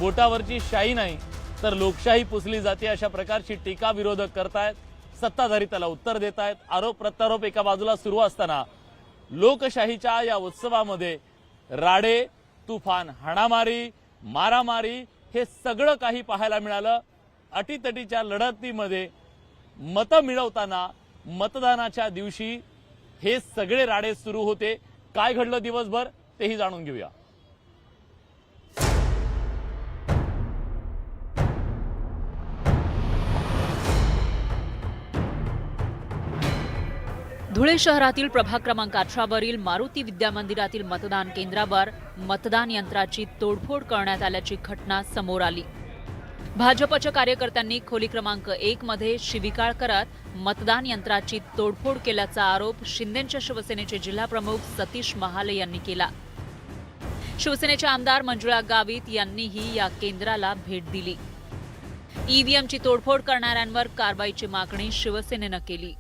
बोटावरची शाई नाही तर लोकशाही पुसली जाते अशा प्रकारची टीका विरोधक करतायत। सत्ताधारी त्याला उत्तर देत आहेत। आरोप प्रत्यारोप एका बाजूला सुरू असताना लोकशाहीच्या या उत्सवामध्ये राडे, तुफान, हाणामारी, मारामारी हे सगळं काही पाहायला मिळालं। अटीतटीच्या लढतीमध्ये मतं मिळवताना मतदानाच्या दिवशी हे सगळे राडे सुरू होते। काय घडलं दिवसभर तेही जाणून घेऊया। धुळे शहरातील प्रभाग क्रमांक 18 वरील मारुती विद्यामंदिरातील मतदान केंद्रावर मतदान यंत्राची तोडफोड करण्यात आल्याची घटना समोर आली। भाजपच्या कार्यकर्त्यांनी खोली क्रमांक 1 मध्ये शिवीगाळ करत मतदान यंत्राची तोडफोड केल्याचा आरोप शिंदेच्या शिवसेनेचे जिल्हाप्रमुख सतीश महाले यांनी केला। शिवसेनेचे आमदार मंजुळा गावित यांनीही या केंद्राला भेट दिली। ईव्हीएमची तोडफोड करणाऱ्यांवर कारवाईची मागणी शिवसेनेनं केली।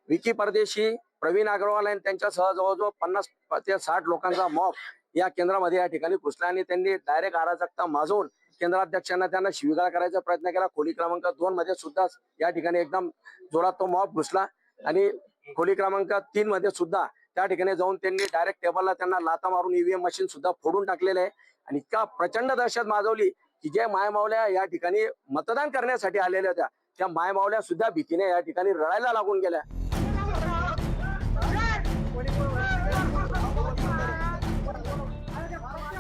विकी परदेशी, प्रवीण अग्रवाल आणि त्यांच्यासह जवळजवळ 50 ते 60 लोकांचा मॉब या केंद्रामध्ये या ठिकाणी घुसला आणि त्यांनी डायरेक्ट अराजकता माजवून केंद्राध्यक्षांना त्यांना शिवीगाळ करायचा प्रयत्न केला। खोली क्रमांक 2 मध्ये सुद्धा या ठिकाणी एकदम जोरात तो मॉब घुसला आणि खोली क्रमांक 3 मध्ये सुद्धा त्या ठिकाणी जाऊन त्यांनी डायरेक्ट टेबलला त्यांना लाथा मारून ईव्हीएम मशीन सुद्धा फोडून टाकलेले आहे आणि इतका प्रचंड दहशत माजवली की जे मायमावल्या या ठिकाणी मतदान करण्यासाठी आलेल्या होत्या त्या मायमावल्या सुद्धा भीतीने या ठिकाणी रडायला लागून गेल्या।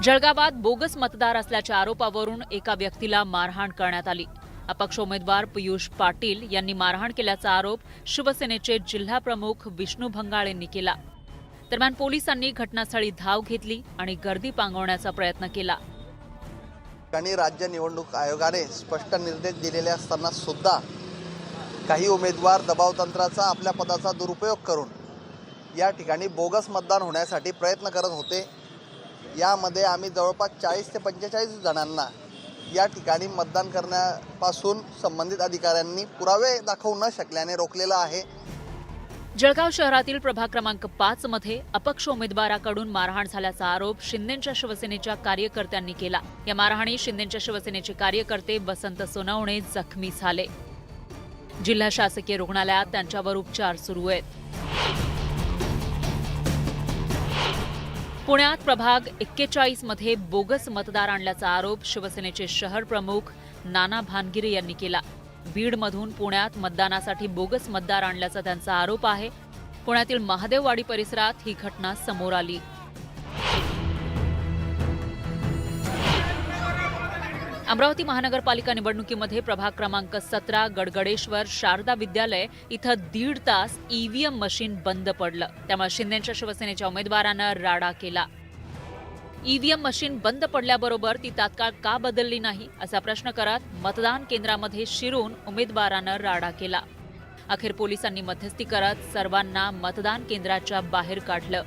जळगावात बोगस मतदार असल्याच्या आरोपावरून एका व्यक्तीला मारहाण करण्यात आली। अपक्ष उमेदवार पियुष पाटील यांनी मारहाण केल्याचा आरोप शिवसेनेचे जिल्हाप्रमुख विष्णू भंगाळ यांनी केला। दरम्यान पोलिसांनी घटनास्थळी धाव घेतली आणि गर्दी पांगवण्याचा प्रयत्न केला। राज्य निवडणूक आयोगाने स्पष्ट निर्देश दिलेले असताना सुद्धा काही उमेदवार दबावतंत्राचा आपल्या पदाचा दुरुपयोग करून या ठिकाणी बोगस मतदान होण्यासाठी प्रयत्न करत होते। यामध्ये आम्ही जवळपास 40 ते 45 जणांना या ठिकाणी मतदान करण्यापासून संबंधित अधिकाऱ्यांनी पुरावे दाखवू न शकल्याने रोखलेलं आहे। जळगाव शहरातील प्रभाग क्रमांक 5 मध्ये अपक्ष उमेदवाराकडून मारहाण झाल्याचा आरोप शिंदेच्या शिवसेनेच्या कार्यकर्त्यांनी केला। या मारहाणीत शिंदेच्या शिवसेनेचे कार्यकर्ते वसंत सोनवणे जखमी झाले। जिल्हा शासकीय रुग्णालयात त्यांच्यावर उपचार सुरू आहेत। पुण्यात प्रभाग 41 मध्ये बोगस मतदार आणल्याचा आरोप शिवसेनेचे शहर प्रमुख नाना भानगिरे यांनी केला। बीडमधून पुण्यात मतदानासाठी बोगस मतदार आणल्याचा त्यांचा आरोप आहे। पुण्यातील महादेववाडी परिसरात ही घटना समोर आली। अमरावती महानगरपालिका निवडणुकीमध्ये प्रभाग क्रमांक 17 गडगडेश्वर शारदा विद्यालय इथं 1.5 तास ईव्हीएम मशीन बंद पडलं। त्यामुळे शिंदेच्या शिवसेनेच्या उमेदवारानं राडा केला। ईव्हीएम मशीन बंद पडल्याबरोबर ती तात्काळ का बदलली नाही असा प्रश्न करत मतदान केंद्रामध्ये शिरून उमेदवारानं राडा केला। अखेर पोलिसांनी मध्यस्थी करत सर्वांना मतदान केंद्राच्या बाहेर काढलं।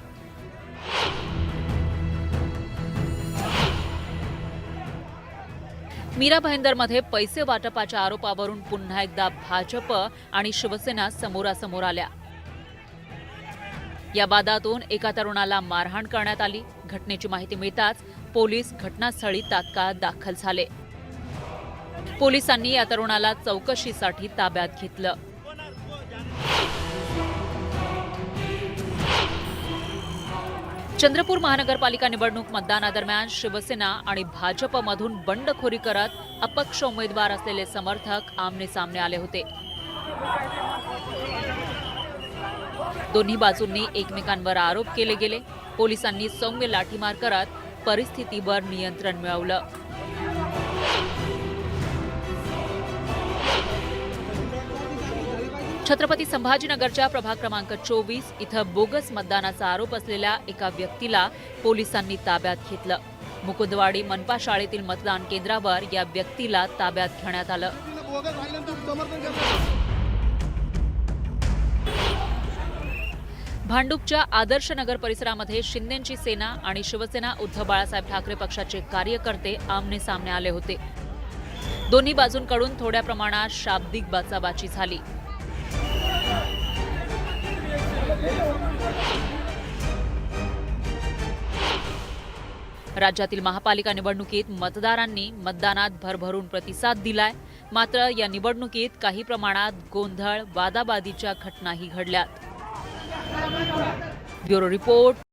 मीरा भाईंदरमध्ये पैसे वाटपाच्या आरोपावरून पुन्हा एकदा भाजप आणि शिवसेना समोरासमोर आल्या। या वादातून एका तरुणाला मारहाण करण्यात आली। घटनेची माहिती मिळताच पोलीस घटनास्थळी तात्काळ दाखल झाले। पोलिसांनी या तरुणाला चौकशीसाठी ताब्यात घेतलं। चंद्रपूर महानगरपालिका निवडणूक मतदानादरम्यान शिवसेना आणि भाजपमधून बंडखोरी करत अपक्ष उमेदवार असलेले समर्थक आमने-सामने आले होते। दोन्ही बाजूंनी एकमेकांवर आरोप केले गेले। पोलिसांनी सौम्य लाठीमार करत परिस्थितीवर नियंत्रण मिळवलं। छत्रपती संभाजीनगरच्या प्रभाग क्रमांक 24 इथं बोगस मतदानाचा आरोप असलेल्या एका व्यक्तीला पोलिसांनी ताब्यात घेतलं। मुकुंदवाडी मनपा शाळेतील मतदान केंद्रावर या व्यक्तीला ताब्यात घेण्यात आलं। भांडूपच्या आदर्श नगर परिसरामध्ये शिंदेची सेना आणि शिवसेना उद्धव बाळासाहेब ठाकरे पक्षाचे कार्यकर्ते आमने-सामने आले होते। दोन्ही बाजूंकडून थोड्या प्रमाणात शाब्दिक बाचाबाची झाली। राज्यातील महापालिका निवडणुकीत मतदारांनी मतदानात भरभरून प्रतिसाद दिलाय. मात्र या निवडणुकीत काही प्रमाणात गोंधळ वादावादीच्या घटनाही घडल्यात. Bureau report.